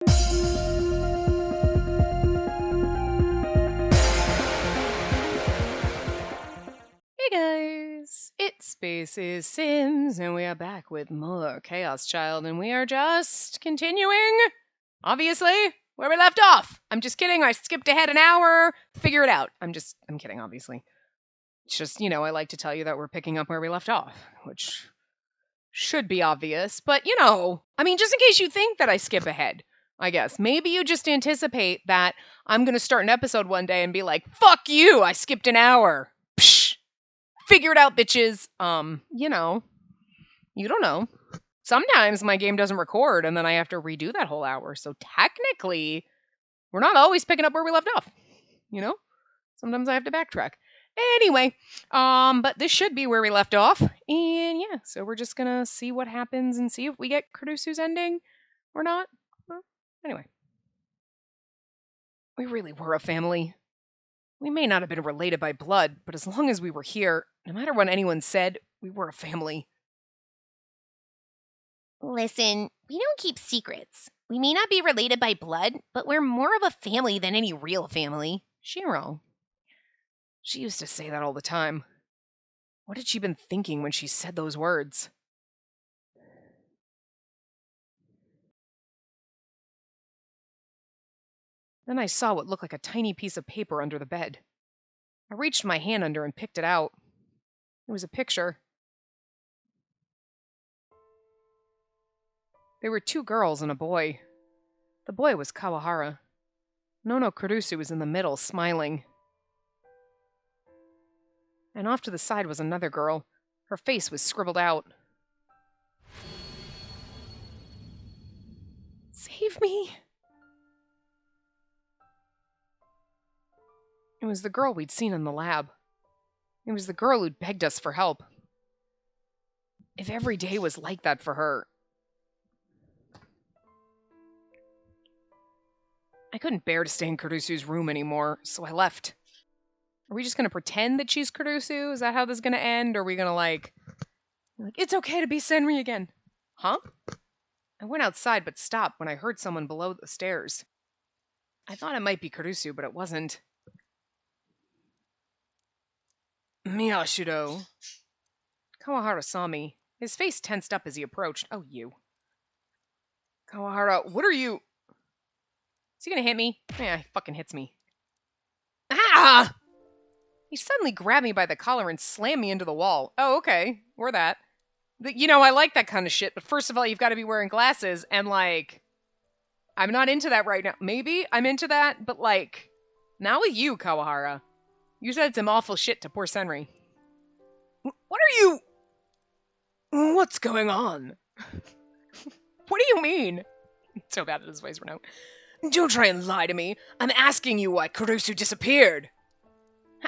Hey guys, it's Spacey Sims, and we are back with more Chaos Child, and we are just continuing, obviously, where we left off. I'm just kidding, I skipped ahead an hour, figure it out. I'm kidding, obviously. It's just, I like to tell you that we're picking up where we left off, which should be obvious, but just in case you think that I skip ahead, I guess. Maybe you just anticipate that I'm gonna start an episode one day and be like, fuck you, I skipped an hour. Psh! Figure it out, bitches. You don't know. Sometimes my game doesn't record and then I have to redo that whole hour. So technically, we're not always picking up where we left off. Sometimes I have to backtrack. Anyway, but this should be where we left off. And yeah, so we're just gonna see what happens and see if we get Kurusu's ending or not. Well, anyway. We really were a family. We may not have been related by blood, but as long as we were here, no matter what anyone said, we were a family. Listen, we don't keep secrets. We may not be related by blood, but we're more of a family than any real family. Shiro. She used to say that all the time. What had she been thinking when she said those words? Then I saw what looked like a tiny piece of paper under the bed. I reached my hand under and picked it out. It was a picture. There were 2 girls and a boy. The boy was Kawahara. Nono Kurusu was in the middle, smiling. And off to the side was another girl. Her face was scribbled out. Save me! It was the girl we'd seen in the lab. It was the girl who'd begged us for help. If every day was like that for her... I couldn't bear to stay in Kurusu's room anymore, so I left. Are we just gonna pretend that she's Kurusu? Is that how this is gonna end? Or are we gonna like, it's okay to be Senri again? Huh? I went outside but stopped when I heard someone below the stairs. I thought it might be Kurusu, but it wasn't. Miyashiro. Kawahara saw me. His face tensed up as he approached. Oh, you. Kawahara, what are you... Is he gonna hit me? Yeah, he fucking hits me. Ah! He suddenly grabbed me by the collar and slammed me into the wall. Oh, okay. Or that. I like that kind of shit, but first of all, you've got to be wearing glasses, and, I'm not into that right now. Maybe I'm into that, but, not with you, Kawahara. You said some awful shit to poor Senri. What are you... What's going on? What do you mean? So bad at his voice right now. Don't try and lie to me. I'm asking you why Kurusu disappeared. How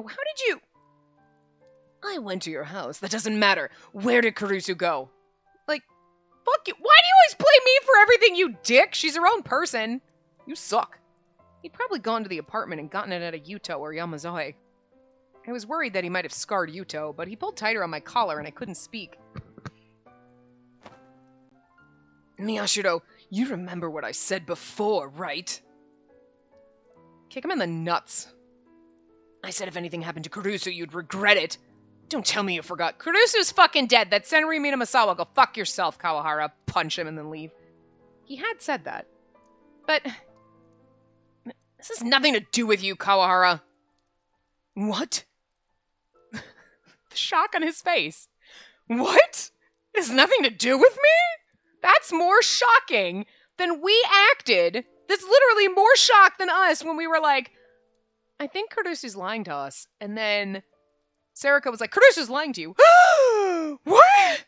did you... I went to your house. That doesn't matter. Where did Kurusu go? Fuck you. Why do you always blame me for everything, you dick? She's her own person. You suck. He'd probably gone to the apartment and gotten it at a Yuto or Yamazoe. I was worried that he might have scarred Yuto, but he pulled tighter on my collar and I couldn't speak. Miyashiro, you remember what I said before, right? Kick him in the nuts. I said if anything happened to Kurusu, you'd regret it. Don't tell me you forgot. Kurusu's fucking dead. That's Senri Minamasawa. Go fuck yourself, Kawahara. Punch him and then leave. He had said that. But... this has nothing to do with you, Kawahara. What? The shock on his face. What? It has nothing to do with me? That's more shocking than we acted. That's literally more shock than us when we were like, I think Kurusu's lying to us. And then Sarika was like, Kurusu's lying to you. What?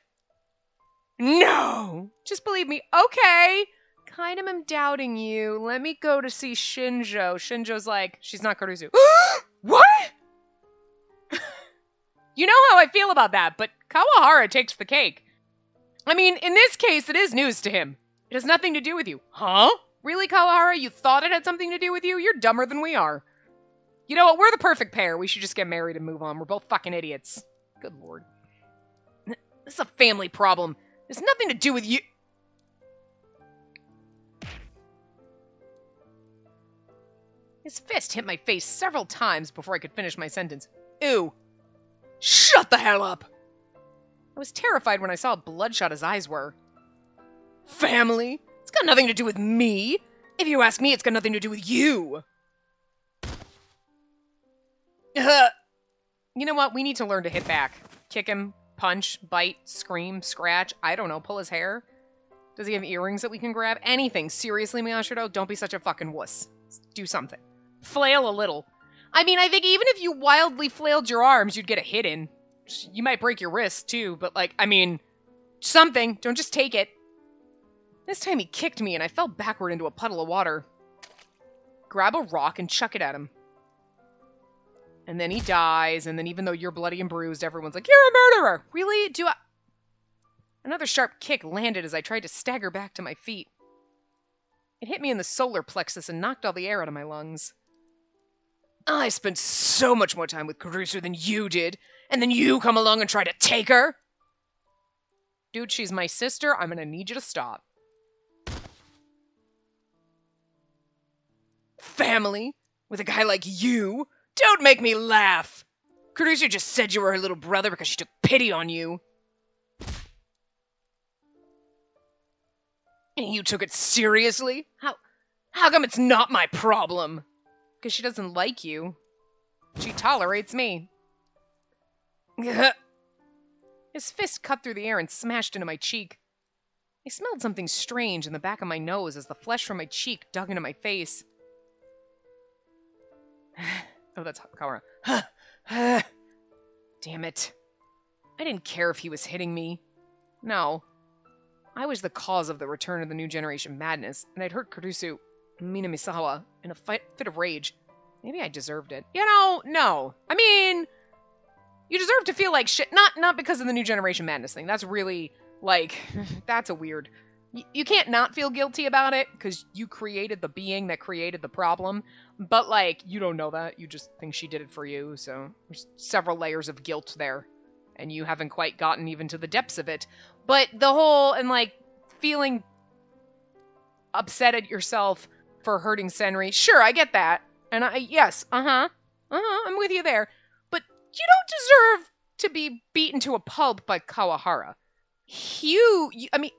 No. Just believe me. Okay. Kind of am doubting you. Let me go to see Shinjo. Shinjo's like, she's not Kurusu. What? You know how I feel about that, but Kawahara takes the cake. I mean, in this case, it is news to him. It has nothing to do with you. Huh? Really, Kawahara? You thought it had something to do with you? You're dumber than we are. You know what? We're the perfect pair. We should just get married and move on. We're both fucking idiots. Good lord. This is a family problem. There's nothing to do with you. His fist hit my face several times before I could finish my sentence. Ew. Shut the hell up! I was terrified when I saw how bloodshot his eyes were. Family? It's got nothing to do with me. If you ask me, it's got nothing to do with you. You know what? We need to learn to hit back. Kick him, punch, bite, scream, scratch. I don't know. Pull his hair. Does he have earrings that we can grab? Anything. Seriously, Miyashiro? Don't be such a fucking wuss. Do something. Flail a little. I mean, I think even if you wildly flailed your arms, you'd get a hit in. You might break your wrist, too, but like, I mean, something. Don't just take it. This time he kicked me and I fell backward into a puddle of water. Grab a rock and chuck it at him. And then he dies, and then even though you're bloody and bruised, everyone's like, you're a murderer! Really? Do I... Another sharp kick landed as I tried to stagger back to my feet. It hit me in the solar plexus and knocked all the air out of my lungs. I spent so much more time with Caruso than you did, and then you come along and try to take her? Dude, she's my sister. I'm gonna need you to stop. Family? With a guy like you? Don't make me laugh! Caruso just said you were her little brother because she took pity on you. And you took it seriously? How come it's not my problem? Because she doesn't like you. She tolerates me. His fist cut through the air and smashed into my cheek. I smelled something strange in the back of my nose as the flesh from my cheek dug into my face. Oh, that's Kawara. Damn it. I didn't care if he was hitting me. No. I was the cause of the return of the new generation madness, and I'd hurt Kurusu Minamisawa in a fit of rage. Maybe I deserved it. You know, no. I mean, you deserve to feel like shit. Not because of the new generation madness thing. That's really, like, that's a weird... You can't not feel guilty about it, because you created the being that created the problem. But, like, you don't know that. You just think she did it for you, so there's several layers of guilt there. And you haven't quite gotten even to the depths of it. But the whole, and, like, feeling upset at yourself for hurting Senri, sure, I get that. And yes, I'm with you there. But you don't deserve to be beaten to a pulp by Kawahara. I mean...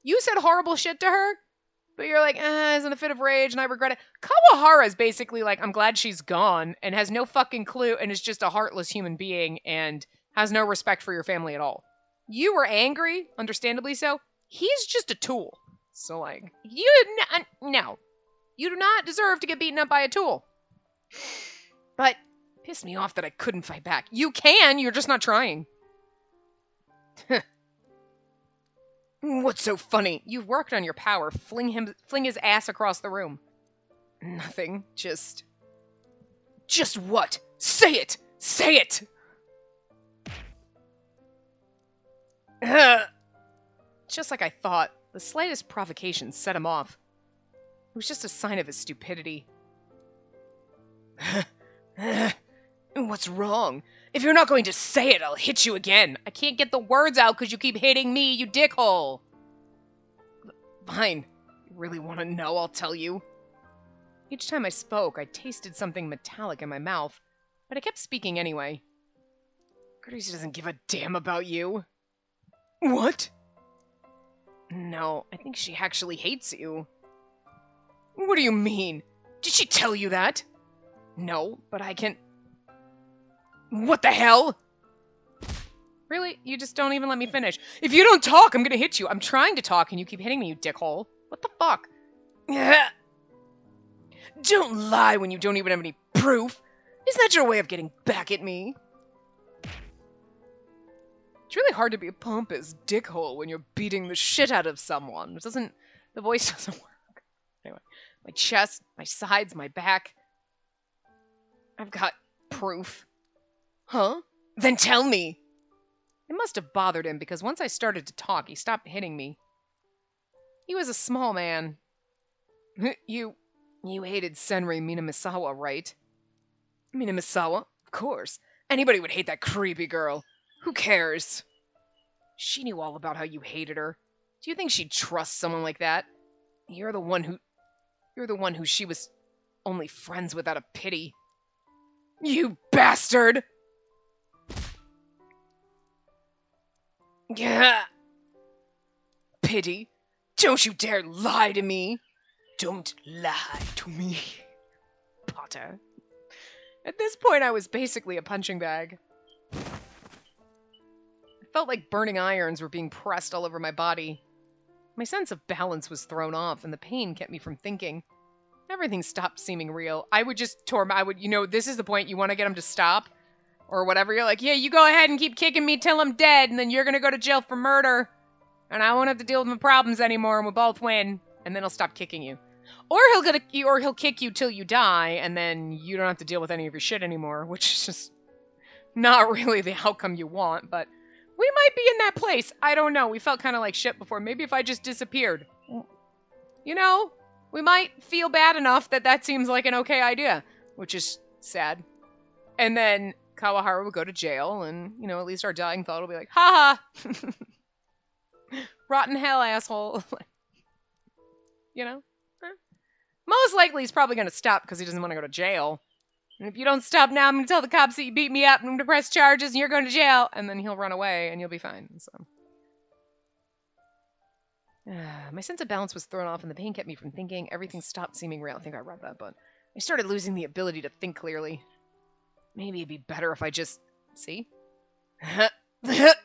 You said horrible shit to her, but you're like, I was in a fit of rage and I regret it. Kawahara is basically like, I'm glad she's gone and has no fucking clue and is just a heartless human being and has no respect for your family at all. You were angry, understandably so. He's just a tool. So, like, no. You do not deserve to get beaten up by a tool. But it pissed me off that I couldn't fight back. You can, you're just not trying. What's so funny? You've worked on your power. Fling his ass across the room. Nothing. Just what? Say it! Say it! Just like I thought, the slightest provocation set him off. It was just a sign of his stupidity. What's wrong? If you're not going to say it, I'll hit you again. I can't get the words out because you keep hitting me, you dickhole. Fine. You really want to know, I'll tell you. Each time I spoke, I tasted something metallic in my mouth, but I kept speaking anyway. Gracie doesn't give a damn about you. What? No, I think she actually hates you. What do you mean? Did she tell you that? No, but I can... What the hell? Really? You just don't even let me finish. If you don't talk, I'm gonna hit you. I'm trying to talk and you keep hitting me, you dickhole. What the fuck? Don't lie when you don't even have any proof. Isn't that your way of getting back at me? It's really hard to be a pompous dickhole when you're beating the shit out of someone. The voice doesn't work. Anyway, my chest, my sides, my back. I've got proof. Huh? Then tell me! It must have bothered him because once I started to talk, he stopped hitting me. He was a small man. You hated Senri Minamisawa, right? Minamisawa? Of course. Anybody would hate that creepy girl. Who cares? She knew all about how you hated her. Do you think she'd trust someone like that? You're the one who she was... Only friends without a pity. You bastard! Yeah. Pity? Don't you dare lie to me! Don't lie to me, Potter. At this point, I was basically a punching bag. I felt like burning irons were being pressed all over my body. My sense of balance was thrown off, and the pain kept me from thinking. Everything stopped seeming real. I would just this is the point you want to get him to stop, or whatever. You're like, yeah, you go ahead and keep kicking me till I'm dead, and then you're gonna go to jail for murder, and I won't have to deal with my problems anymore, and we'll both win, and then he'll stop kicking you. Or he'll kick you till you die, and then you don't have to deal with any of your shit anymore, which is just not really the outcome you want, but we might be in that place. I don't know. We felt kind of like shit before. Maybe if I just disappeared. You know, we might feel bad enough that seems like an okay idea, which is sad. And then Kawahara would go to jail, and, at least our dying thought will be like, ha ha! Rotten hell, asshole. Most likely he's probably going to stop because he doesn't want to go to jail. And if you don't stop now, I'm going to tell the cops that you beat me up and I'm going to press charges and you're going to jail. And then he'll run away and you'll be fine. So, my sense of balance was thrown off and the pain kept me from thinking. Everything stopped seeming real. I think I read that, but I started losing the ability to think clearly. Maybe it'd be better if I just... See? Kawahara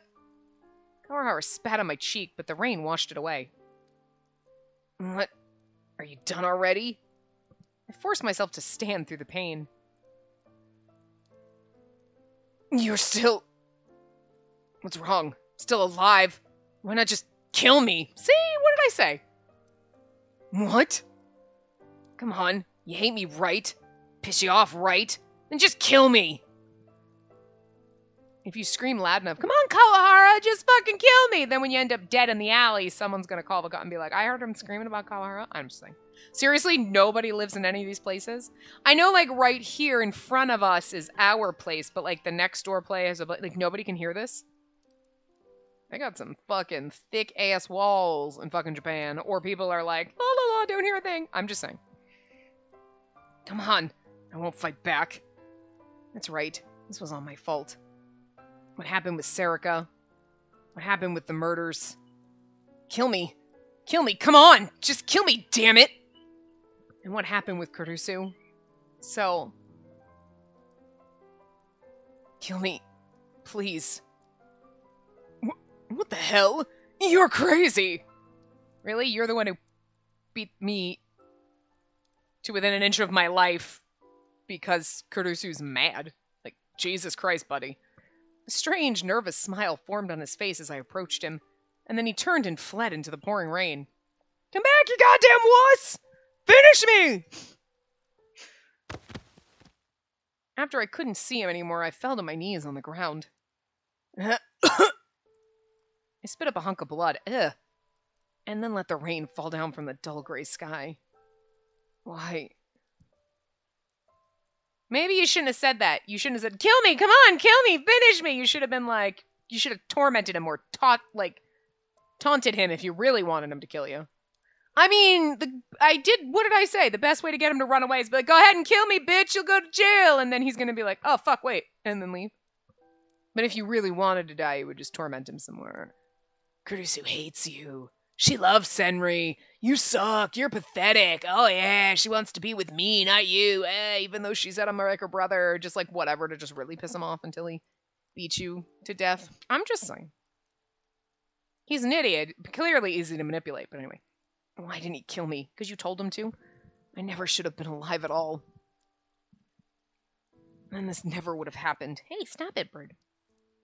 spat on my cheek, but the rain washed it away. What? Are you done already? I forced myself to stand through the pain. You're still... What's wrong? Still alive? Why not just kill me? See? What did I say? What? Come on. You hate me, right? Piss you off, right? Then just kill me! If you scream loud enough, come on, Kawahara, just fucking kill me! Then when you end up dead in the alley, someone's gonna call the cop and be like, I heard him screaming about Kawahara. I'm just saying. Seriously, nobody lives in any of these places? I know, like, right here in front of us is our place, but, like, the next door place, like, nobody can hear this? I got some fucking thick-ass walls in fucking Japan, or people are like, la la la, don't hear a thing. I'm just saying. Come on. I won't fight back. That's right. This was all my fault. What happened with Serica? What happened with the murders? Kill me. Kill me. Come on. Just kill me, damn it. And what happened with Kurusu? So... Kill me. Please. What the hell? You're crazy! Really? You're the one who beat me to within an inch of my life because Kurusu's mad. Like, Jesus Christ, buddy. A strange, nervous smile formed on his face as I approached him, and then he turned and fled into the pouring rain. Come back, you goddamn wuss! Finish me! After I couldn't see him anymore, I fell to my knees on the ground. I spit up a hunk of blood, and then let the rain fall down from the dull gray sky. Why? Maybe you shouldn't have said that. You shouldn't have said, kill me, come on, kill me, finish me. You should have been like, you should have tormented him or taunted him if you really wanted him to kill you. I mean, what did I say? The best way to get him to run away is be like, go ahead and kill me, bitch, you'll go to jail. And then he's going to be like, oh, fuck, wait, and then leave. But if you really wanted to die, you would just torment him some more. Kurusu hates you. She loves Senri. You suck. You're pathetic. Oh, yeah, she wants to be with me, not you. Even though she said I'm like her brother. Just like whatever to just really piss him off until he beats you to death. I'm just saying. He's an idiot. Clearly easy to manipulate, but anyway. Why didn't he kill me? Because you told him to? I never should have been alive at all. And this never would have happened. Hey, stop it, Bird.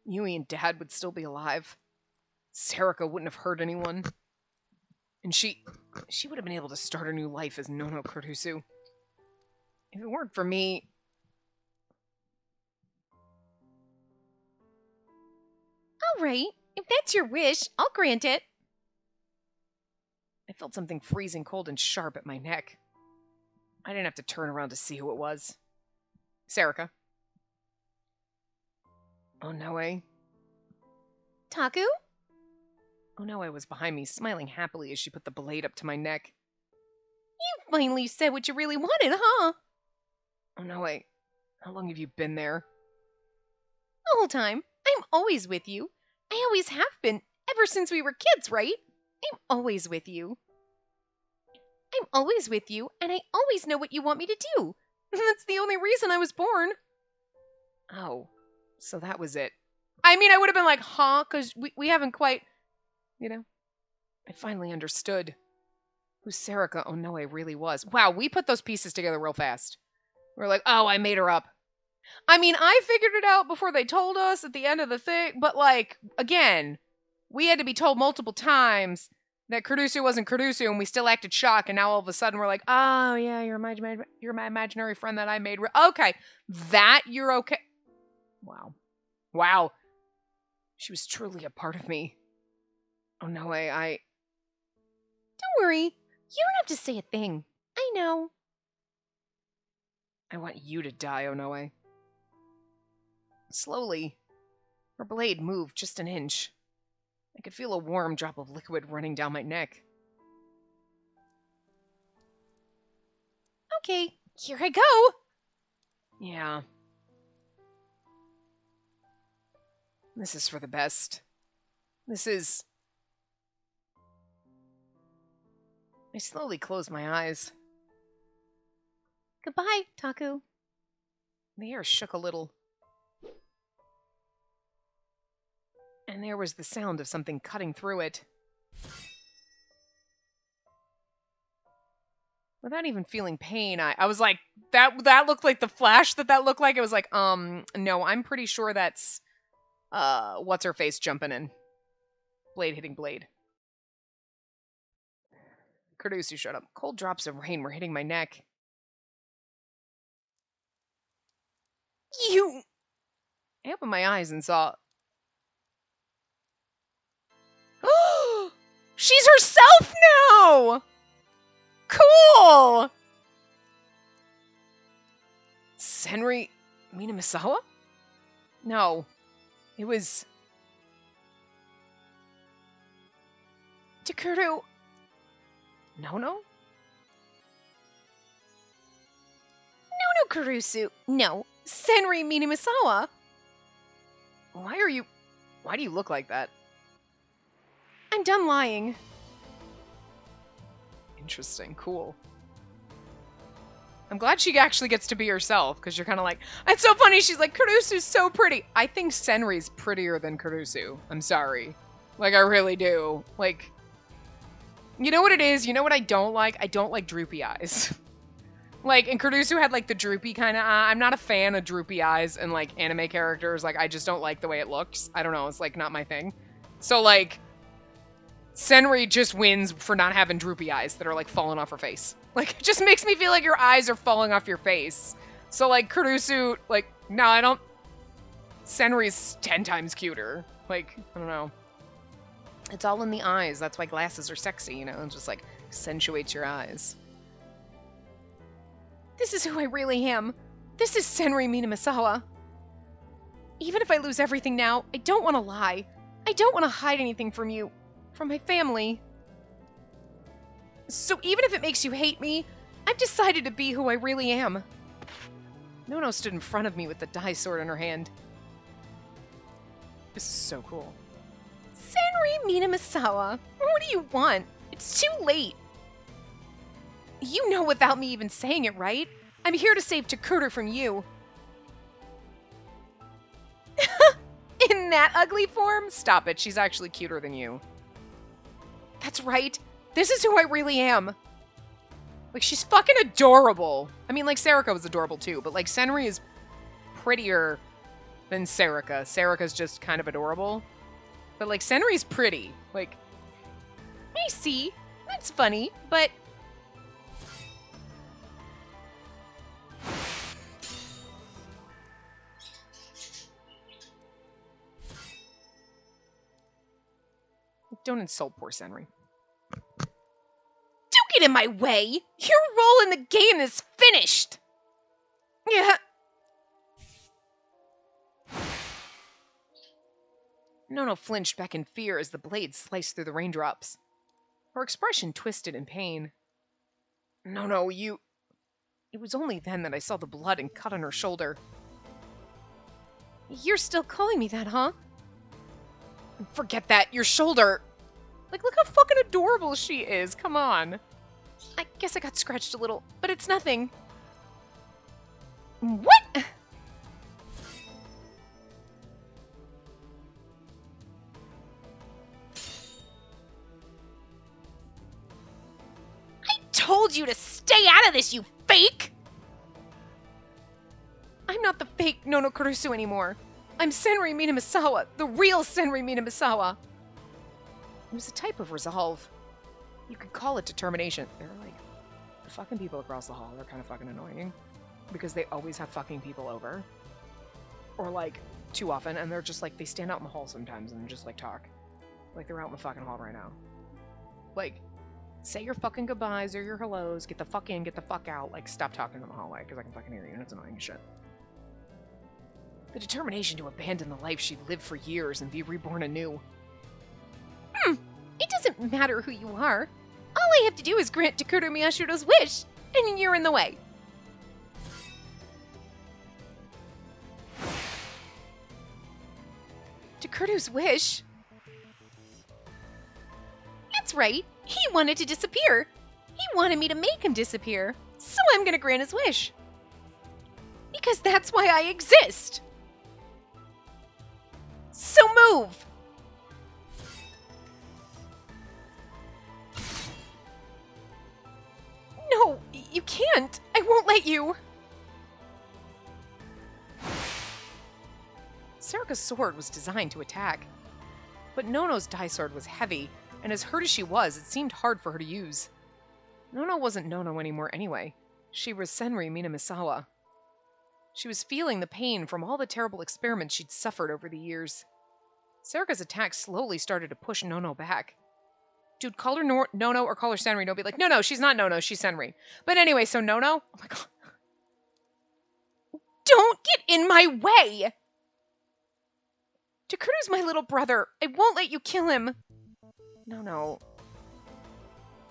Yui and Dad would still be alive. Serica wouldn't have hurt anyone. And she would have been able to start a new life as Nono Kurusu. If it weren't for me... All right. If that's your wish, I'll grant it. I felt something freezing cold and sharp at my neck. I didn't have to turn around to see who it was. Serica. Onoe. Taku? Onoe was behind me, smiling happily as she put the blade up to my neck. You finally said what you really wanted, huh? Oh, no, wait. How long have you been there? The whole time. I'm always with you. I always have been, ever since we were kids, right? I'm always with you. I'm always with you, and I always know what you want me to do. That's the only reason I was born. Oh, so that was it. I mean, I would have been like, huh? Because we haven't quite, you know. I finally understood who Sarika Onoe really was. Wow, we put those pieces together real fast. We're like, oh, I made her up. I mean, I figured it out before they told us at the end of the thing, but like, again, we had to be told multiple times that Kurusu wasn't Kurusu, and we still acted shocked, and now all of a sudden we're like, oh, yeah, you're my imaginary friend that I made. Okay, that you're okay. Wow. Wow. She was truly a part of me. Oh, no way, Don't worry. You don't have to say a thing. I know. I want you to die, Onoe. Slowly, her blade moved just an inch. I could feel a warm drop of liquid running down my neck. Okay, here I go. Yeah. This is for the best. This is... I slowly closed my eyes. Goodbye, Taku. The air shook a little. And there was the sound of something cutting through it. Without even feeling pain, I was like, that looked like the flash that looked like. It was like, no, I'm pretty sure that's, what's her face jumping in. Blade hitting blade. Kurdusu shut up. Cold drops of rain were hitting my neck. You. I opened my eyes and saw... She's herself now! Cool! Senri Minamisawa? No. It was... Takuru. No? No, Kurusu. No, Senri Minamisawa. Why do you look like that? I'm done lying. Interesting. Cool. I'm glad she actually gets to be herself, because you're kind of like, it's so funny. She's like, Kurusu's so pretty. I think Senri's prettier than Kurusu. I'm sorry. Like, I really do. Like, you know what it is? You know what I don't like? I don't like droopy eyes. Like, and Kurusu had, like, the droopy kind of I'm not a fan of droopy eyes in, like, anime characters. Like, I just don't like the way it looks. I don't know. It's, like, not my thing. So, like, Senri just wins for not having droopy eyes that are, like, falling off her face. Like, it just makes me feel like your eyes are falling off your face. So, like, Kurusu, like, no, I don't... Senri's 10 times cuter. Like, I don't know. It's all in the eyes. That's why glasses are sexy, you know? It just, like, accentuates your eyes. This is who I really am. This is Senri Minamisawa. Even if I lose everything now, I don't want to lie. I don't want to hide anything from you. From my family. So even if it makes you hate me, I've decided to be who I really am. Nono stood in front of me with the dai sword in her hand. This is so cool. Senri Minamisawa, what do you want? It's too late. You know without me even saying it, right? I'm here to save Takuru from you. In that ugly form? Stop it, she's actually cuter than you. That's right. This is who I really am. Like, she's fucking adorable. I mean, like, Sarika was adorable too, but, like, Senri is prettier than Sarika. Sarika's just kind of adorable. But, like, Senri's pretty. Like, I see. That's funny, but... don't insult poor Senri. Don't get in my way! Your role in the game is finished! Yeah. Nono flinched back in fear as the blade sliced through the raindrops. Her expression twisted in pain. No, you... It was only then that I saw the blood and cut on her shoulder. You're still calling me that, huh? Forget that, your shoulder! Like, look how fucking adorable she is, come on. I guess I got scratched a little, but it's nothing. What? I told you to stay out of this, you fake! I'm not the fake Nono Kurusu anymore. I'm Senri Minamisawa, the real Senri Minamisawa. It was a type of resolve. You could call it determination. They're like, the fucking people across the hall are kind of fucking annoying. Because they always have fucking people over. Or like, too often, and they're just like, they stand out in the hall sometimes and just like talk. Like they're out in the fucking hall right now. Like, say your fucking goodbyes or your hellos, get the fuck in, get the fuck out. Like, stop talking in the hallway, because I can fucking hear you, and it's annoying as shit. The determination to abandon the life she'd lived for years and be reborn anew. It doesn't matter who you are. All I have to do is grant Takuro Miyashiro's wish, and you're in the way. Takuro's wish? That's right. He wanted to disappear. He wanted me to make him disappear. So I'm gonna grant his wish. Because that's why I exist. So move! No, you can't. I won't let you. Serika's sword was designed to attack. But Nono's dai sword was heavy, and as hurt as she was, it seemed hard for her to use. Nono wasn't Nono anymore anyway. She was Senri Minamisawa. She was feeling the pain from all the terrible experiments she'd suffered over the years. Serika's attack slowly started to push Nono back. Dude, call her Nono or call her Senri. Don't be like, no, she's not Nono, she's Senri. But anyway, so Nono? Oh my god. Don't get in my way! Takuro's my little brother. I won't let you kill him. No.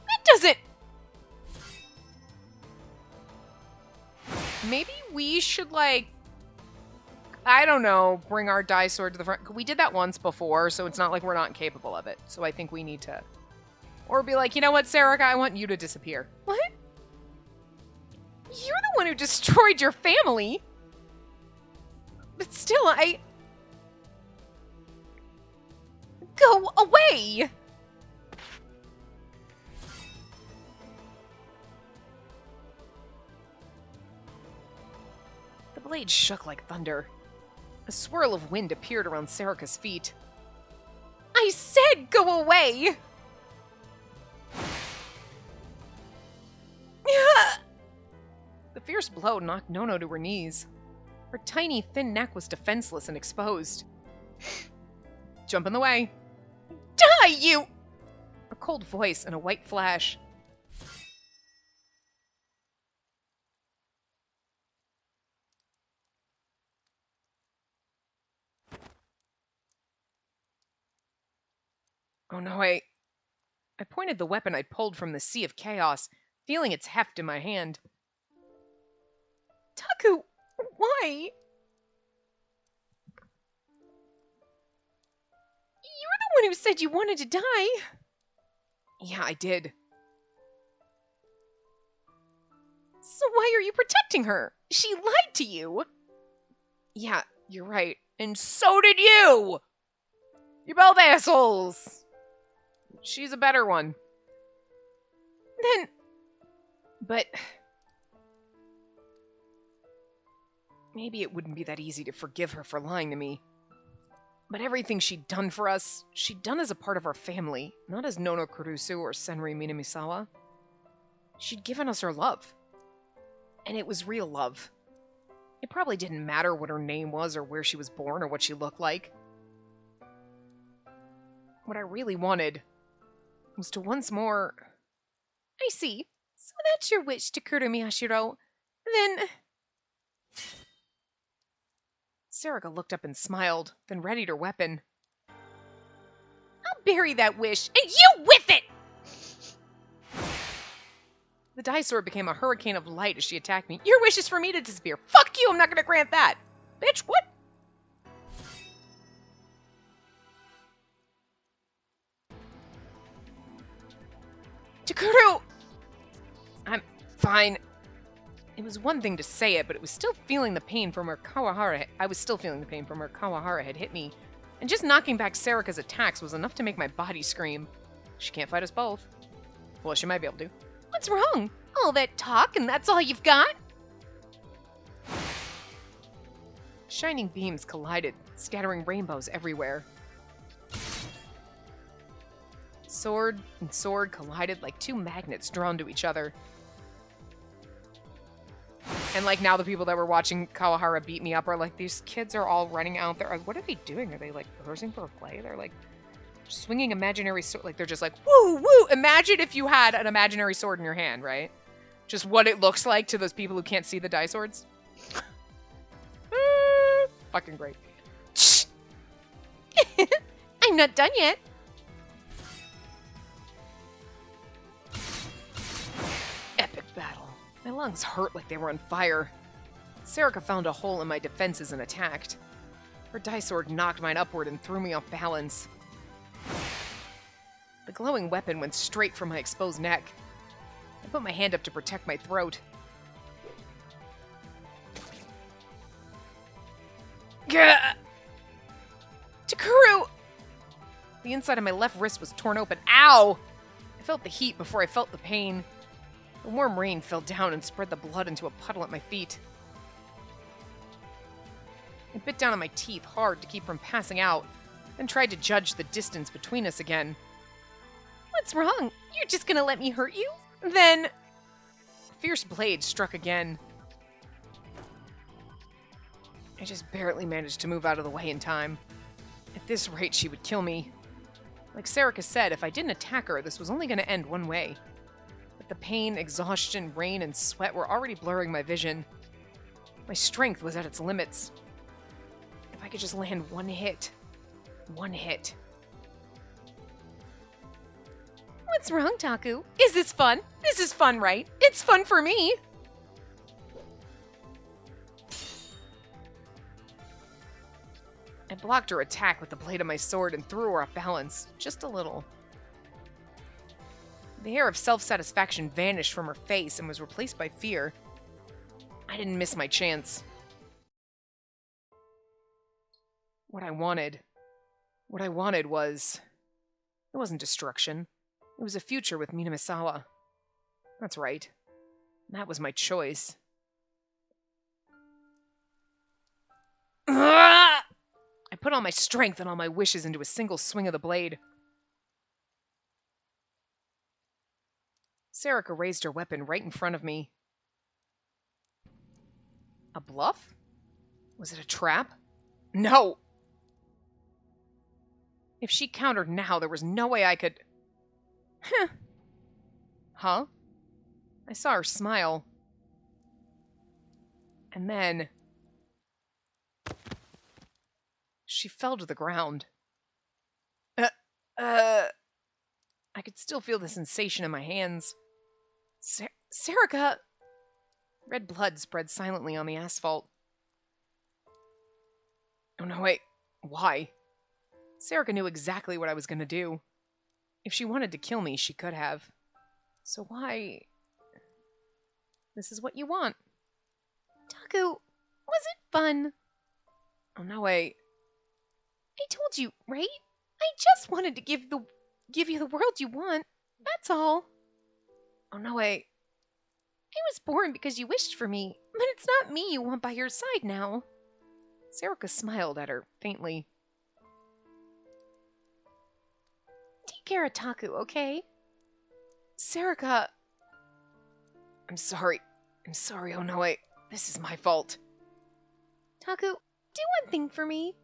That doesn't... Maybe we should, like, I don't know, bring our dai sword to the front. We did that once before, so it's not like we're not capable of it. So I think we need to... Or be like, you know what, Serika, I want you to disappear. What? You're the one who destroyed your family. But still, Go away! The blade shook like thunder. A swirl of wind appeared around Serika's feet. I said go away! The fierce blow knocked Nono to her knees. Her tiny, thin neck was defenseless and exposed. Jump in the way. Die, you! A cold voice and a white flash. Oh no, I pointed the weapon I'd pulled from the sea of chaos, feeling its heft in my hand. Taku, why? You're the one who said you wanted to die. Yeah, I did. So why are you protecting her? She lied to you. Yeah, you're right. And so did you! You're both assholes! She's a better one. Then... But... maybe it wouldn't be that easy to forgive her for lying to me. But everything she'd done for us, she'd done as a part of our family, not as Nono Kurusu or Senri Minamisawa. She'd given us her love. And it was real love. It probably didn't matter what her name was or where she was born or what she looked like. What I really wanted was to once more... I see. So that's your wish, Takuro Miyashiro. Then... Serika looked up and smiled, then readied her weapon. I'll bury that wish, and you with it! The The dye sword became a hurricane of light as she attacked me. Your wish is for me to disappear. Fuck you, I'm not gonna grant that. Bitch, what? Takuru! I'm fine. It was one thing to say it, but it was still feeling the pain from where Kawahara. I was still feeling the pain from where Kawahara had hit me, and just knocking back Sarika's attacks was enough to make my body scream. She can't fight us both. Well, she might be able to. What's wrong? All that talk and that's all you've got? Shining beams collided, scattering rainbows everywhere. Sword and sword collided like two magnets drawn to each other. And like now the people that were watching Kawahara beat me up are like, these kids are all running out there. What are they doing? Are they like rehearsing for a play? They're like swinging imaginary sword. Like they're just like, woo, woo. Imagine if you had an imaginary sword in your hand, right? Just what it looks like to those people who can't see the dye swords. Fucking great. I'm not done yet. Epic battle. My lungs hurt like they were on fire. Sarika found a hole in my defenses and attacked. Her dye sword knocked mine upward and threw me off balance. The glowing weapon went straight for my exposed neck. I put my hand up to protect my throat. Gah! Takuru! The inside of my left wrist was torn open. Ow! I felt the heat before I felt the pain. The warm rain fell down and spread the blood into a puddle at my feet. I bit down on my teeth hard to keep from passing out, then tried to judge the distance between us again. What's wrong? You're just gonna let me hurt you? Then, a fierce blade struck again. I just barely managed to move out of the way in time. At this rate, she would kill me. Like Sarika said, if I didn't attack her, this was only going to end one way. But the pain, exhaustion, rain, and sweat were already blurring my vision. My strength was at its limits. If I could just land one hit. One hit. What's wrong, Taku? Is this fun? This is fun, right? It's fun for me. I blocked her attack with the blade of my sword and threw her off balance, just a little. The air of self-satisfaction vanished from her face and was replaced by fear. I didn't miss my chance. What I wanted was... It wasn't destruction. It was a future with Minamisawa. That's right. That was my choice. I put all my strength and all my wishes into a single swing of the blade. Sarika raised her weapon right in front of me. A bluff? Was it a trap? No! If she countered now, there was no way I could... Huh? I saw her smile. And then... she fell to the ground. I could still feel the sensation in my hands. Sarika! Red blood spread silently on the asphalt. Oh no, wait. Why? Sarika knew exactly what I was going to do. If she wanted to kill me, she could have. So why... This is what you want. Taku, was it fun? Oh no, wait. I told you, right? I just wanted to give you the world you want. That's all. Oh no, wait. I was born because you wished for me, but it's not me you want by your side now. Sarika smiled at her, faintly. Take care of Taku, okay? Sarika! I'm sorry, oh no, wait. This is my fault. Taku, do one thing for me.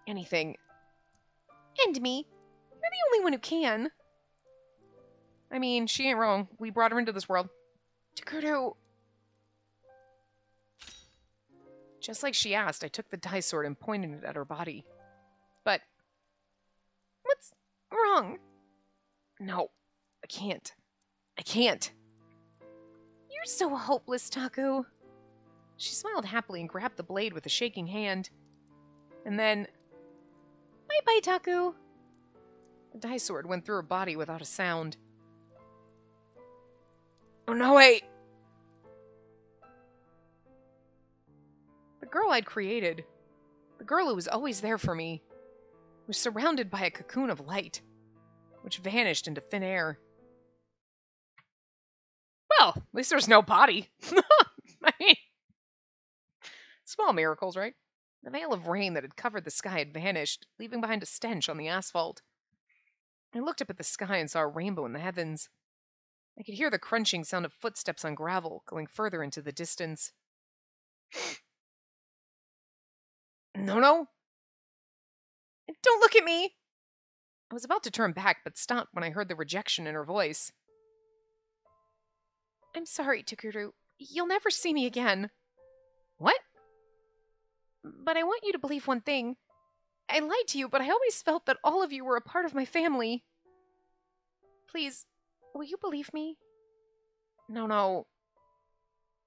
Anything. And me. You're the only one who can. I mean, she ain't wrong. We brought her into this world. Takuru. Just like she asked, I took the dye sword and pointed it at her body. But... What's wrong? No. I can't. so hopeless, Taku. She smiled happily and grabbed the blade with a shaking hand. And then, bye-bye, Taku. The dye sword went through her body without a sound. Oh no, wait! The girl I'd created, the girl who was always there for me, was surrounded by a cocoon of light, which vanished into thin air. Well, at least there's no body. I mean, small miracles, right? The veil of rain that had covered the sky had vanished, leaving behind a stench on the asphalt. I looked up at the sky and saw a rainbow in the heavens. I could hear the crunching sound of footsteps on gravel going further into the distance. No. Don't look at me! I was about to turn back, but stopped when I heard the rejection in her voice. I'm sorry, Takuru. You'll never see me again. What? But I want you to believe one thing. I lied to you, but I always felt that all of you were a part of my family. Please, will you believe me? No.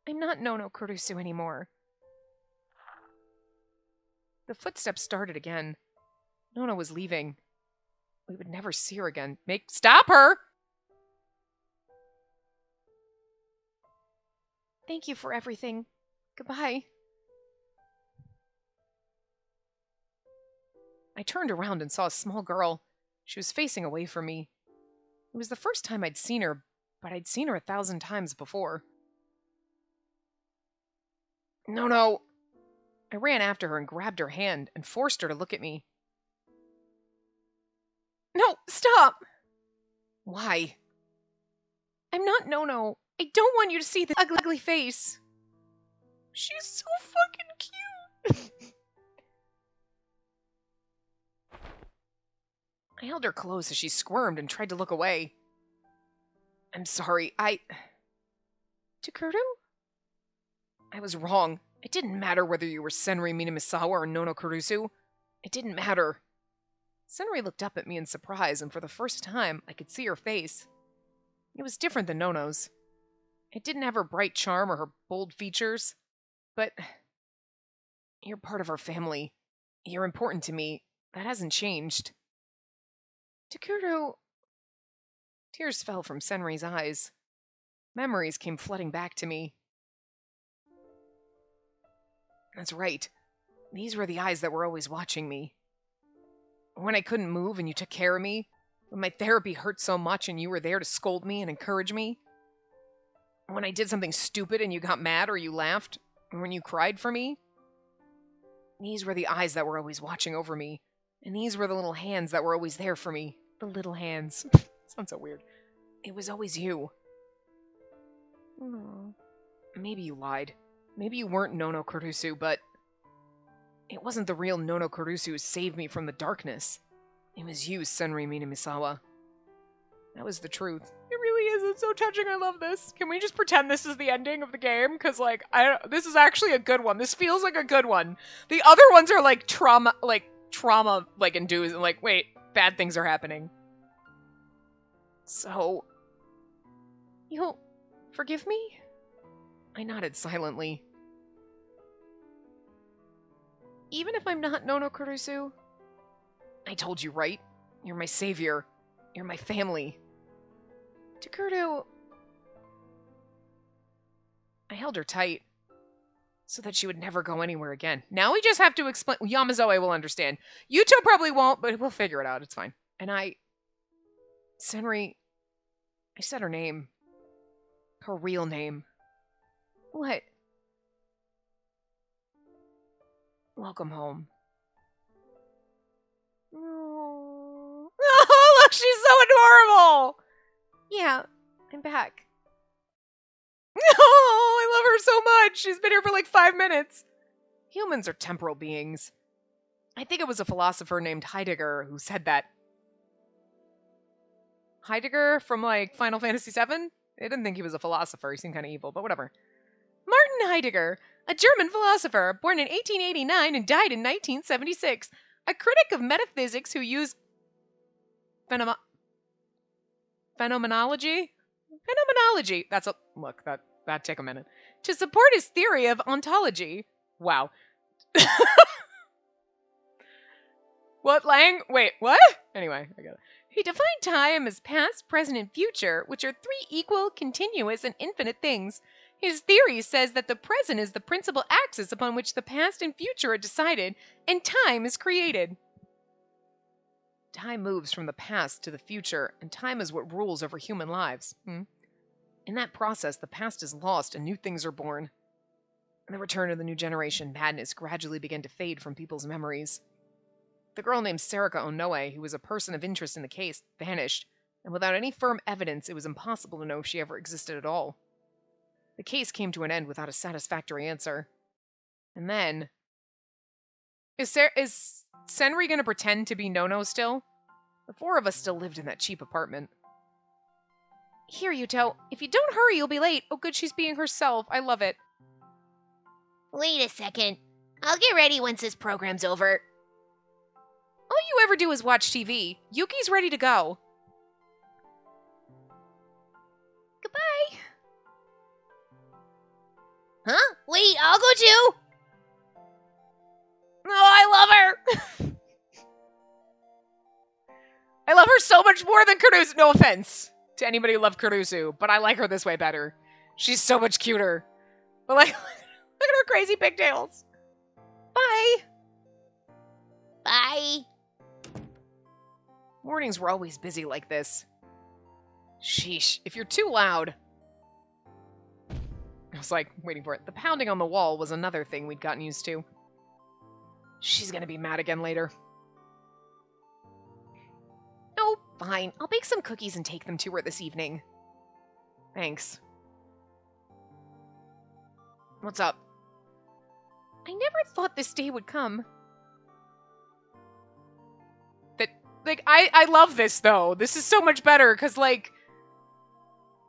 I'm not Nono Kurusu anymore. The footsteps started again. Nono was leaving. We would never see her again. Stop her! Thank you for everything. Goodbye. I turned around and saw a small girl. She was facing away from me. It was the first time I'd seen her, but I'd seen her 1,000 times before. No. I ran after her and grabbed her hand and forced her to look at me. No, stop! Why? I'm not Nono. I don't want you to see this ugly face. She's so fucking cute. I held her close as she squirmed and tried to look away. I'm sorry, Takuru? I was wrong. It didn't matter whether you were Senri Minamisawa or Nono Kurusu. It didn't matter. Senri looked up at me in surprise, and for the first time, I could see her face. It was different than Nono's. It didn't have her bright charm or her bold features, but you're part of our family. You're important to me. That hasn't changed. Takuru... Tears fell from Senri's eyes. Memories came flooding back to me. That's right. These were the eyes that were always watching me. When I couldn't move and you took care of me, when my therapy hurt so much and you were there to scold me and encourage me, when I did something stupid and you got mad or you laughed, or when you cried for me, these were the eyes that were always watching over me, and these were the little hands that were always there for me. The little hands. Sounds so weird. It was always you. Aww. Maybe you lied. Maybe you weren't Nono Kurusu, but it wasn't the real Nono Kurusu who saved me from the darkness. It was you, Senri Minamisawa. That was the truth. It really is. It's so touching. I love this. Can we just pretend this is the ending of the game? Because, like, this is actually a good one. This feels like a good one. The other ones are, like, trauma, induced. And, like, wait, bad things are happening. So, you'll forgive me? I nodded silently. Even if I'm not Nono Kurusu? I told you, right? You're my savior. You're my family. Takuru... I held her tight, so that she would never go anywhere again. Now we just have to explain... Yamazoe will understand. Yuto probably won't, but we'll figure it out. It's fine. And Senri... I said her name. Her real name. What? Welcome home. Oh, look, she's so adorable! Yeah, I'm back. Oh, I love her so much. She's been here for like 5 minutes. Humans are temporal beings. I think it was a philosopher named Heidegger who said that. Heidegger from like Final Fantasy VII? I didn't think he was a philosopher. He seemed kind of evil, but whatever. Martin Heidegger, a German philosopher, born in 1889 and died in 1976. A critic of metaphysics who used phenomenology. Phenomenology. That's a look. That That took a minute. To support his theory of ontology. Wow. What, Lang? Wait, what? Anyway, I got it. He defined time as past, present, and future, which are three equal, continuous, and infinite things. His theory says that the present is the principal axis upon which the past and future are decided, and time is created. Time moves from the past to the future, and time is what rules over human lives. In that process, the past is lost and new things are born. In the return of the new generation, madness gradually began to fade from people's memories. The girl named Sarika Onoe, who was a person of interest in the case, vanished, and without any firm evidence, it was impossible to know if she ever existed at all. The case came to an end without a satisfactory answer. And then... Is Senri going to pretend to be Nono still? The four of us still lived in that cheap apartment. Here, Yuto. If you don't hurry, you'll be late. Oh, good, she's being herself. I love it. Wait a second. I'll get ready once this program's over. All you ever do is watch TV. Yuki's ready to go. Goodbye. Huh? Wait, I'll go too. Oh, I love her. I love her so much more than Kurusu. No offense to anybody who loved Kurusu, but I like her this way better. She's so much cuter. But like, look at her crazy pigtails. Bye. Bye. Mornings were always busy like this. Sheesh, if you're too loud. I was like, waiting for it. The pounding on the wall was another thing we'd gotten used to. She's gonna be mad again later. Oh, fine. I'll bake some cookies and take them to her this evening. Thanks. What's up? I never thought this day would come. I love this, though. This is so much better, because, like,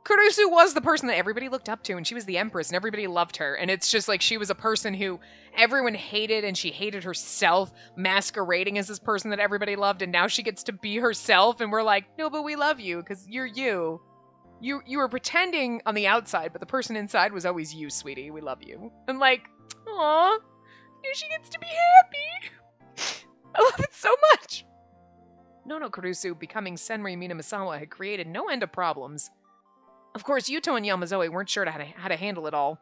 Kurusu was the person that everybody looked up to, and she was the empress, and everybody loved her, and it's just, like, she was a person who everyone hated, and she hated herself, masquerading as this person that everybody loved, and now she gets to be herself, and we're like, no, but we love you, because you're you. You were pretending on the outside, but the person inside was always you, sweetie. We love you. And, like, aw, now she gets to be happy. I love it so much. Nono Kurusu becoming Senri Minamisawa had created no end of problems. Of course, Yuto and Yamazoe weren't sure how to handle it all.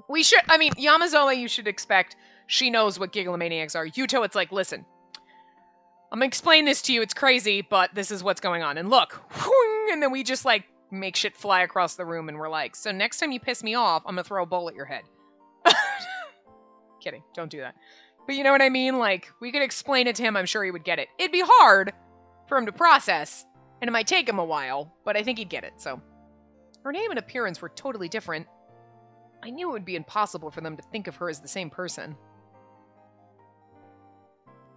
Yamazoe, you should expect, she knows what Gigalomaniacs are. Yuto, it's like, listen, I'm gonna explain this to you, it's crazy, but this is what's going on. And look, and then we just, like, make shit fly across the room, and we're like, so next time you piss me off, I'm gonna throw a bowl at your head. Kidding, don't do that. But you know what I mean? Like, we could explain it to him, I'm sure he would get it. It'd be hard for him to process, and it might take him a while, but I think he'd get it, so. Her name and appearance were totally different. I knew it would be impossible for them to think of her as the same person.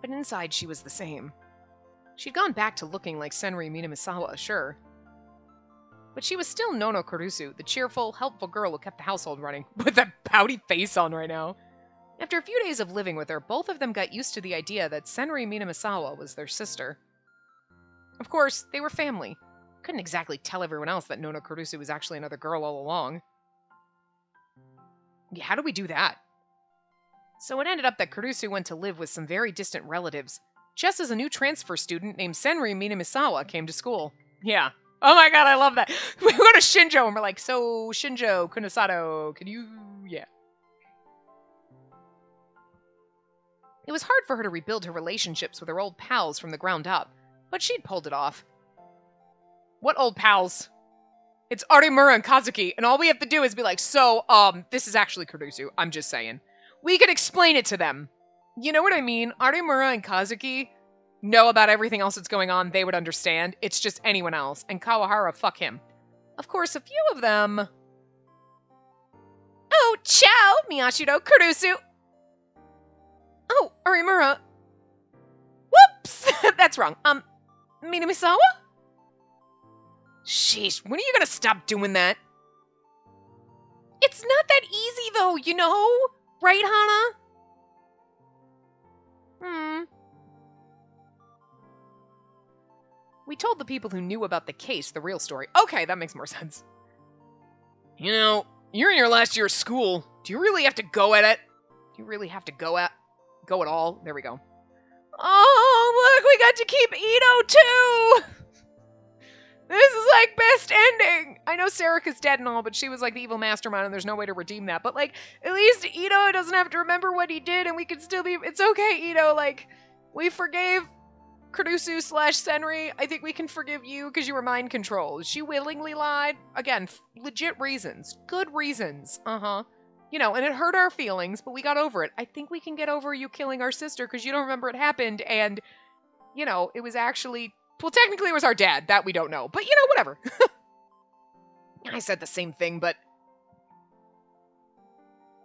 But inside, she was the same. She'd gone back to looking like Senri Minamisawa, sure. But she was still Nono Kurusu, the cheerful, helpful girl who kept the household running, with that pouty face on right now. After a few days of living with her, both of them got used to the idea that Senri Minamisawa was their sister. Of course, they were family. Couldn't exactly tell everyone else that Nono Kurusu was actually another girl all along. Yeah, how do we do that? So it ended up that Kurusu went to live with some very distant relatives, just as a new transfer student named Senri Minamisawa came to school. Yeah. Oh my god, I love that. We go to Shinjo and we're like, so Shinjo Kunosato, can you... Yeah. It was hard for her to rebuild her relationships with her old pals from the ground up, but she'd pulled it off. What old pals? It's Arimura and Kazuki, and all we have to do is be like, so, this is actually Kurusu, I'm just saying. We could explain it to them. You know what I mean? Arimura and Kazuki know about everything else that's going on, they would understand. It's just anyone else, and Kawahara, fuck him. Of course, a few of them... Oh, ciao, Miyashiro, Kurusu! Oh, Arimura. Whoops! That's wrong. Minamisawa? Sheesh, when are you gonna stop doing that? It's not that easy, though, you know? Right, Hana? We told the people who knew about the case the real story. Okay, that makes more sense. You know, You're in your last year of school. Do you really have to go at it? Do you really have to go at all? There we go. Oh, look, we got to keep Ito too! This is like best ending. I know Serica's dead and all, but she was like the evil mastermind and there's no way to redeem that. But like, at least Ito doesn't have to remember what he did and we can still be, it's okay, Ito. Like, we forgave Kurusu / Senri. I think we can forgive you because you were mind controlled. She willingly lied. Again, legit reasons. Good reasons. You know, and it hurt our feelings, but we got over it. I think we can get over you killing our sister because you don't remember it happened and, you know, it was actually... Well, technically it was our dad. That we don't know. But, you know, whatever. I said the same thing, but...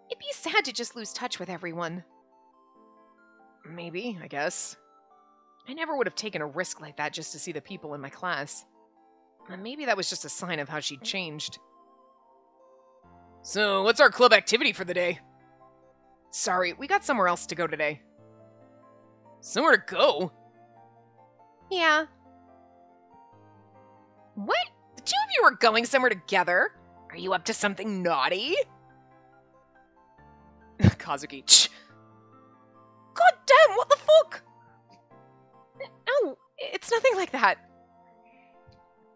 It'd be sad to just lose touch with everyone. Maybe, I guess. I never would have taken a risk like that just to see the people in my class. Maybe that was just a sign of how she'd changed. So, what's our club activity for the day? Sorry, we got somewhere else to go today. Somewhere to go? Yeah. What? The two of you are going somewhere together? Are you up to something naughty? Kazuki. Shh. God damn, what the fuck? No, it's nothing like that.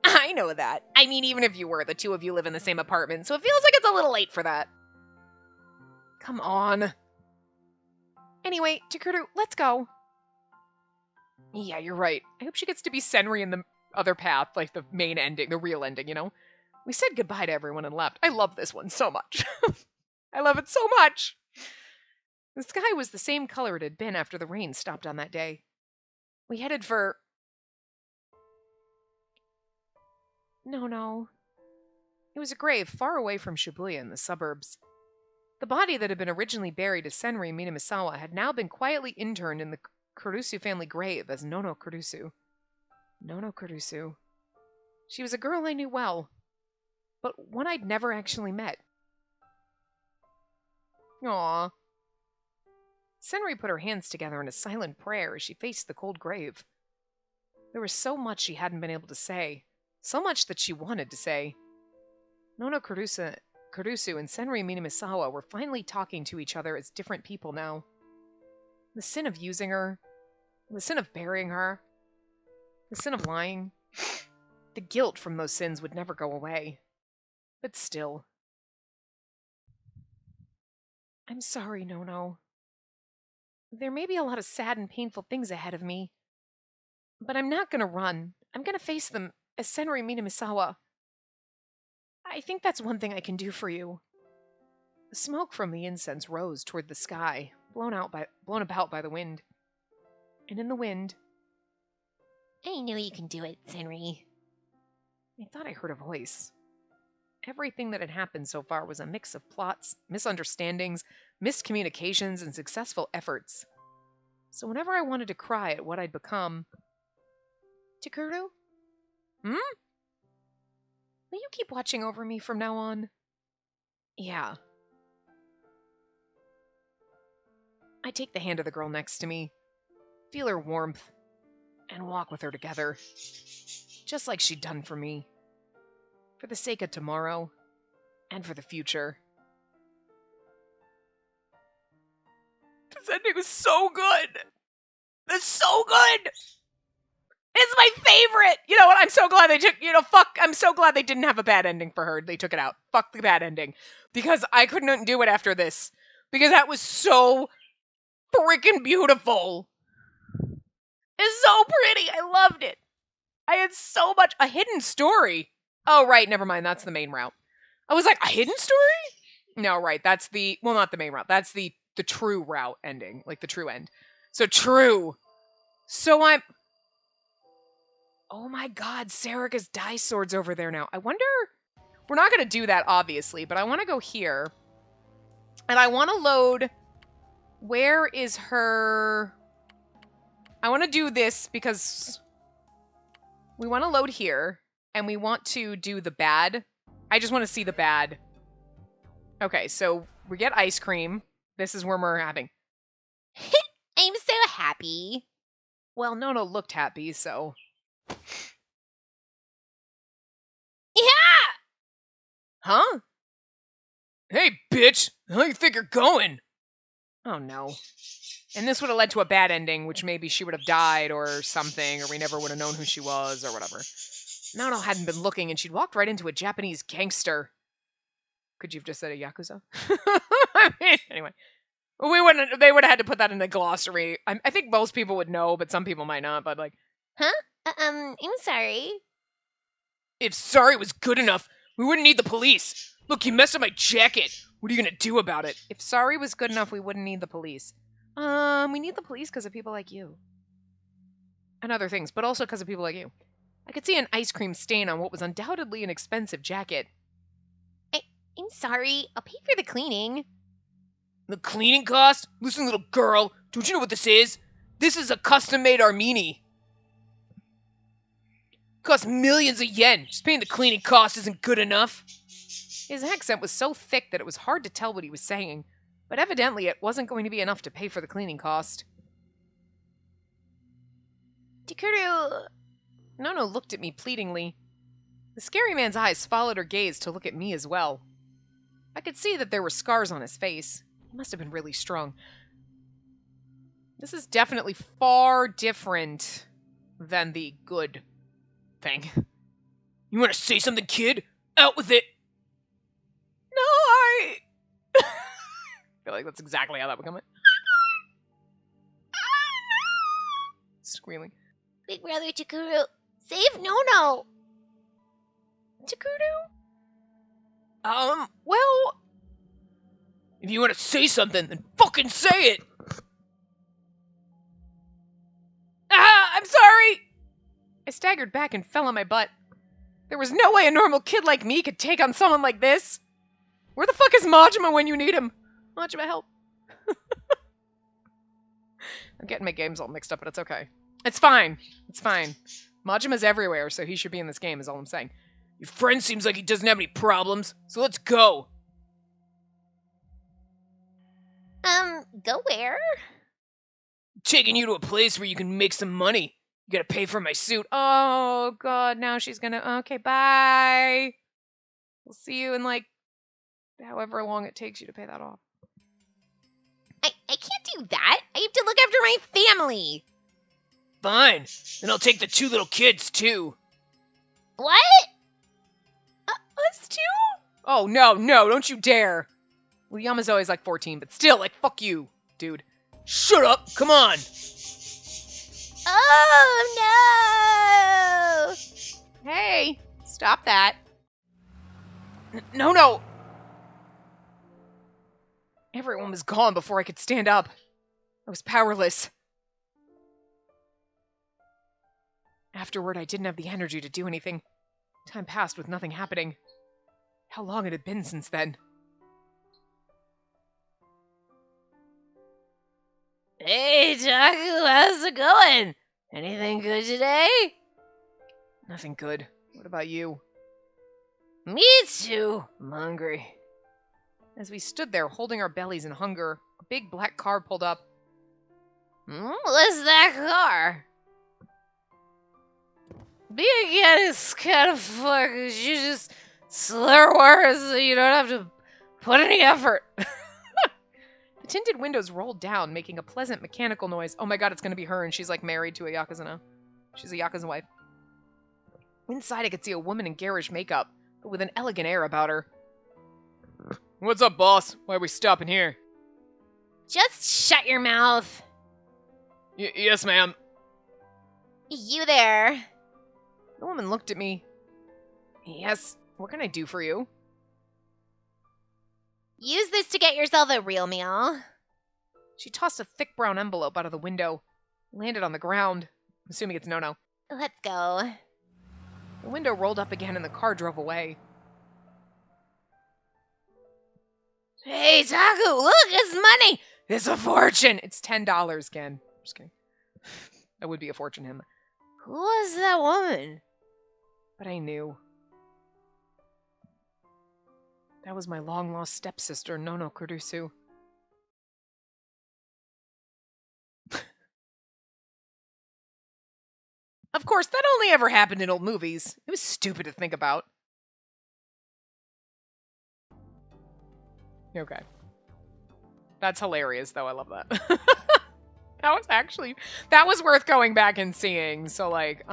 I know that. I mean, even if you were, the two of you live in the same apartment, so it feels like it's a little late for that. Come on. Anyway, Takuru, let's go. Yeah, you're right. I hope she gets to be Senri in the other path, like the main ending, the real ending, you know? We said goodbye to everyone and left. I love this one so much. I love it so much. The sky was the same color it had been after the rain stopped on that day. We headed for... No. It was a grave far away from Shibuya in the suburbs. The body that had been originally buried as Senri Minamisawa had now been quietly interned in the Kurusu family grave as Nono Kurusu. Nono Kurusu. She was a girl I knew well, but one I'd never actually met. Aww. Senri put her hands together in a silent prayer as she faced the cold grave. There was so much she hadn't been able to say, so much that she wanted to say. Nono Kurusu and Senri Minamisawa were finally talking to each other as different people now. The sin of using her, the sin of burying her, the sin of lying. The guilt from those sins would never go away. But still. I'm sorry, Nono. There may be a lot of sad and painful things ahead of me. But I'm not gonna run. I'm gonna face them as Senri Minamisawa. I think that's one thing I can do for you. The smoke from the incense rose toward the sky, blown about by the wind. And in the wind... I know you can do it, Senri. I thought I heard a voice. Everything that had happened so far was a mix of plots, misunderstandings, miscommunications, and successful efforts. So whenever I wanted to cry at what I'd become... Takuru? Hmm? Will you keep watching over me from now on? Yeah. I take the hand of the girl next to me, feel her warmth, and walk with her together. Just like she'd done for me. For the sake of tomorrow, and for the future. This ending was so good! It's so good! It's my favorite! You know what? I'm so glad they took, I'm so glad they didn't have a bad ending for her. They took it out. Fuck the bad ending. Because I couldn't do it after this. Because that was so freaking beautiful. It's so pretty. I loved it. I had so much. A hidden story. Oh, right. Never mind. That's the main route. I was like, a hidden story? No, right. That's the, well, not the main route. That's the true route ending. Like the true end. So true. So I'm, oh my god, Serica's dice sword's over there now. I wonder, we're not going to do that, obviously, but I want to go here. And I want to load, where is her, I want to do this because we want to load here, and we want to do the bad. I just want to see the bad. Okay, so we get ice cream. This is where we're having. I'm so happy. Well, Nono looked happy, so... Yeah! Huh? Hey, bitch! How you think you're going? Oh no. And this would have led to a bad ending, which maybe she would have died or something, or we never would have known who she was or whatever. Nono hadn't been looking, and she'd walked right into a Japanese gangster. Could you have just said a Yakuza? I mean, anyway. They would have had to put that in the glossary. I think most people would know, but some people might not, but like. Huh? I'm sorry. If sorry was good enough, we wouldn't need the police. Look, you messed up my jacket. What are you gonna do about it? If sorry was good enough, we wouldn't need the police. We need the police because of people like you. And other things, but also because of people like you. I could see an ice cream stain on what was undoubtedly an expensive jacket. I'm sorry. I'll pay for the cleaning. The cleaning cost? Listen, little girl, don't you know what this is? This is a custom-made Armini. Costs millions of yen. Just paying the cleaning cost isn't good enough. His accent was so thick that it was hard to tell what he was saying, but evidently it wasn't going to be enough to pay for the cleaning cost. Takuru. Nono looked at me pleadingly. The scary man's eyes followed her gaze to look at me as well. I could see that there were scars on his face. He must have been really strong. This is definitely far different than the good thing. You want to say something, kid? Out with it! No, I feel like that's exactly how that would come in. Squealing. Big brother Takuru. Save Nono. Takuru? Well... If you want to say something, then fucking say it! Ah, I'm sorry! I staggered back and fell on my butt. There was no way a normal kid like me could take on someone like this. Where the fuck is Majima when you need him? Majima, help. I'm getting my games all mixed up, but it's okay. It's fine. It's fine. Majima's everywhere, so he should be in this game, is all I'm saying. Your friend seems like he doesn't have any problems, so let's go. Go where? Taking you to a place where you can make some money. You gotta pay for my suit. Oh, God, now she's gonna... Okay, bye. We'll see you in, like, however long it takes you to pay that off. I can't do that. I have to look after my family. Fine. Then I'll take the 2 little kids, too. What? Us too? Oh, no, don't you dare. Well, Yamazo's like 14, but still, like, fuck you, dude. Shut up! Come on! Oh, no! Hey, stop that. No! Everyone was gone before I could stand up. I was powerless. Afterward, I didn't have the energy to do anything. Time passed with nothing happening. How long it had been since then? Hey, Taku, how's it going? Anything good today? Nothing good. What about you? Me too. I'm hungry. As we stood there holding our bellies in hunger, a big black car pulled up. What's that car? Being again is kind of fun because you just slur words so you don't have to put any effort. The tinted windows rolled down, making a pleasant mechanical noise. Oh my god, it's gonna be her, and she's like married to a Yakuza now. She's a Yakuza wife. Inside, I could see a woman in garish makeup, but with an elegant air about her. What's up, boss? Why are we stopping here? Just shut your mouth. Yes, ma'am. You there. The woman looked at me. Yes, what can I do for you? Use this to get yourself a real meal. She tossed a thick brown envelope out of the window. It landed on the ground. I'm assuming it's no-no. Let's go. The window rolled up again and the car drove away. Hey, Taku, look, it's money! It's a fortune! It's $10, Ken. Just kidding. That would be a fortune to him. Who was that woman? But I knew. That was my long-lost stepsister, Nono Kurusu. Of course, that only ever happened in old movies. It was stupid to think about. Okay. That's hilarious, though. I love that. That was worth going back and seeing. So, like,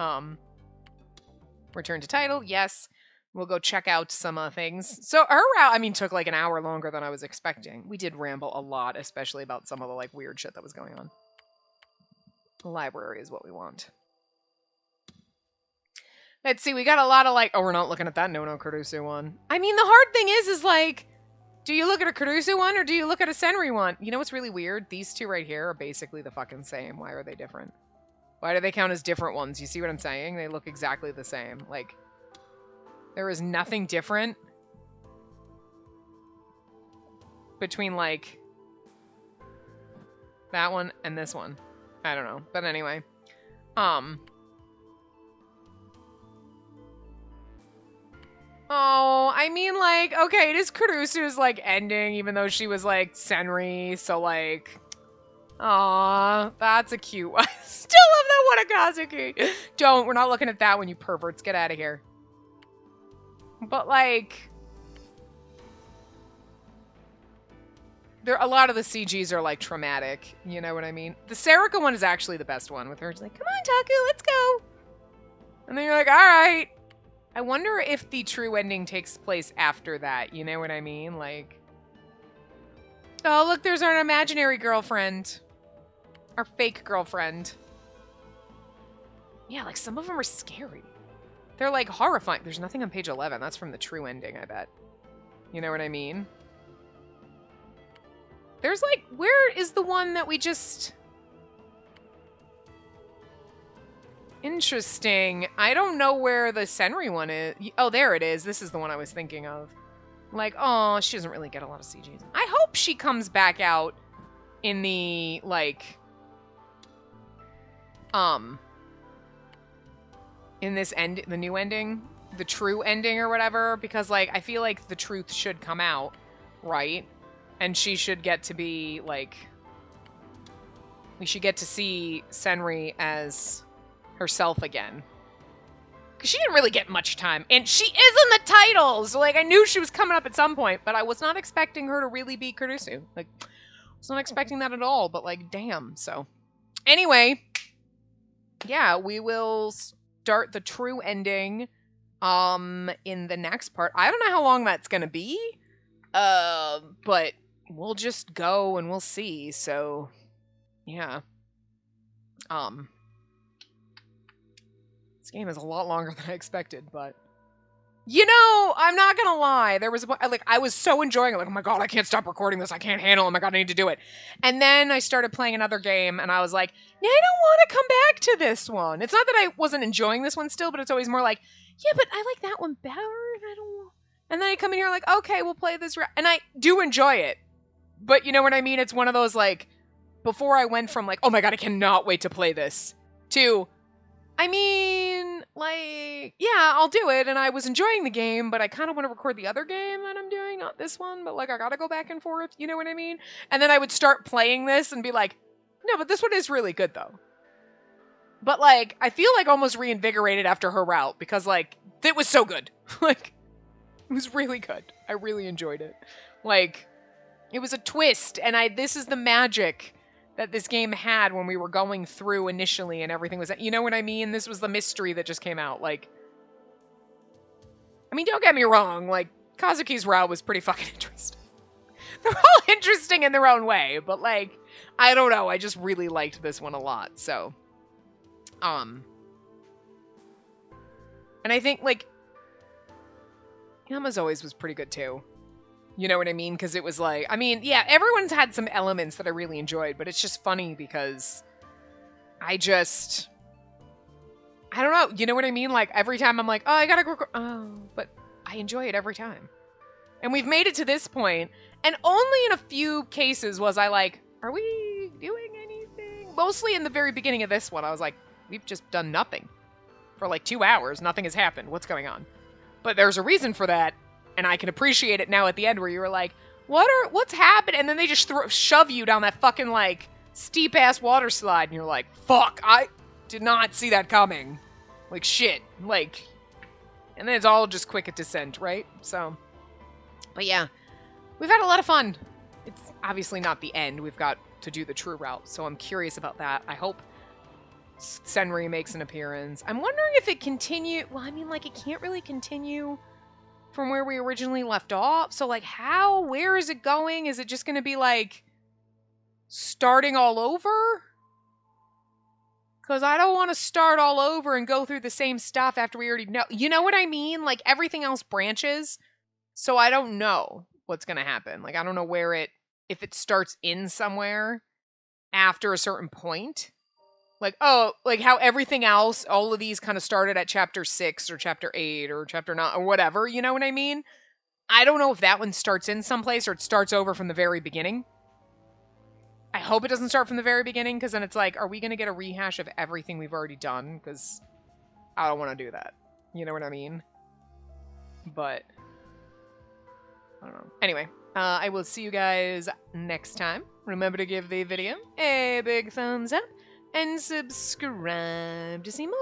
return to title, yes. We'll go check out some things. So her route, took like an hour longer than I was expecting. We did ramble a lot, especially about some of the like weird shit that was going on. The library is what we want. Let's see, we got a lot of like, oh, we're not looking at that No Kurusu one. The hard thing is like, do you look at a Kurusu one or do you look at a Senri one? You know what's really weird? These two right here are basically the fucking same. Why are they different? Why do they count as different ones? You see what I'm saying? They look exactly the same. Like, there is nothing different between, like, that one and this one. I don't know. But anyway. Oh, like, okay, it is Kurusu's, like, ending, even though she was, like, Senri, so, like... Aw, that's a cute one. I still love that one, Akazuki. Don't, we're not looking at that one, you perverts. Get out of here. But, like... a lot of the CGs are, like, traumatic. You know what I mean? The Sarika one is actually the best one, with her just like, come on, Taku, let's go. And then you're like, alright. I wonder if the true ending takes place after that. You know what I mean? Like... Oh, look, there's our imaginary girlfriend. Our fake girlfriend. Yeah, like, some of them are scary. They're, like, horrifying. There's nothing on page 11. That's from the true ending, I bet. You know what I mean? There's, like, where is the one that we just... Interesting. I don't know where the Senri one is. Oh, there it is. This is the one I was thinking of. Like, oh, she doesn't really get a lot of CGs. I hope she comes back out in the, like... in this the new ending, the true ending or whatever, because, like, I feel like the truth should come out, right? And she should get to be, like, we should get to see Senri as herself again. Because she didn't really get much time, and she is in the title, so, like, I knew she was coming up at some point, but I was not expecting her to really be Kurusu. Like, I was not expecting that at all, but, like, damn, so. Anyway, yeah, we will start the true ending in the next part. I don't know how long that's gonna be, but we'll just go and we'll see. So yeah, this game is a lot longer than I expected, but you know, I'm not gonna lie, there was like, I was so enjoying it, like, oh my god, I can't stop recording this, I can't handle it, oh my god, I need to do it. And then I started playing another game, and I was like, yeah, I don't want to come back to this one. It's not that I wasn't enjoying this one still, but it's always more like, yeah, but I like that one better, and I don't want... And then I come in here like, okay, we'll play this, and I do enjoy it. But you know what I mean? It's one of those, like, before I went from, like, oh my god, I cannot wait to play this, to... like, yeah, I'll do it, and I was enjoying the game, but I kind of want to record the other game that I'm doing, not this one, but, like, I gotta go back and forth, you know what I mean? And then I would start playing this and be like, no, but this one is really good, though. But, like, I feel, like, almost reinvigorated after her route, because, like, it was so good. Like, it was really good. I really enjoyed it. Like, it was a twist, and this is the magic that this game had when we were going through initially and everything was... You know what I mean? This was the mystery that just came out. Like, don't get me wrong. Like, Kazuki's route was pretty fucking interesting. They're all interesting in their own way, but, like, I don't know. I just really liked this one a lot, so... And I think, like... Yamazoi's was pretty good, too. You know what I mean? Because it was like... yeah, everyone's had some elements that I really enjoyed, but it's just funny because... I don't know. You know what I mean? Like, every time I'm like, oh, I gotta go... Oh, but I enjoy it every time. And we've made it to this point, and only in a few cases was I like, are we doing anything? Mostly in the very beginning of this one, I was like, we've just done nothing. For like 2 hours, nothing has happened. What's going on? But there's a reason for that. And I can appreciate it now at the end where you were like, what's happened? And then they just shove you down that fucking, like, steep-ass water slide. And you're like, fuck, I did not see that coming. Like, shit. Like, and then it's all just quick at descent, right? So, but yeah. we've had a lot of fun. It's obviously not the end. We've got to do the true route, so I'm curious about that. I hope Senri makes an appearance. I'm wondering if it continue. Well, I mean, like, it can't really continue from where we originally left off. So, like, how? Where is it going? Is it just going to be, like, starting all over? Because I don't want to start all over and go through the same stuff after we already know. You know what I mean? Like, everything else branches. So I don't know what's going to happen. Like, I don't know where it, if it starts in somewhere after a certain point. Like, oh, like how everything else, all of these kind of started at chapter 6 or chapter 8 or chapter 9 or whatever. You know what I mean? I don't know if that one starts in someplace or it starts over from the very beginning. I hope it doesn't start from the very beginning, because then it's like, are we going to get a rehash of everything we've already done? Because I don't want to do that. You know what I mean? But I don't know. Anyway, I will see you guys next time. Remember to give the video a big thumbs up and subscribe to see more.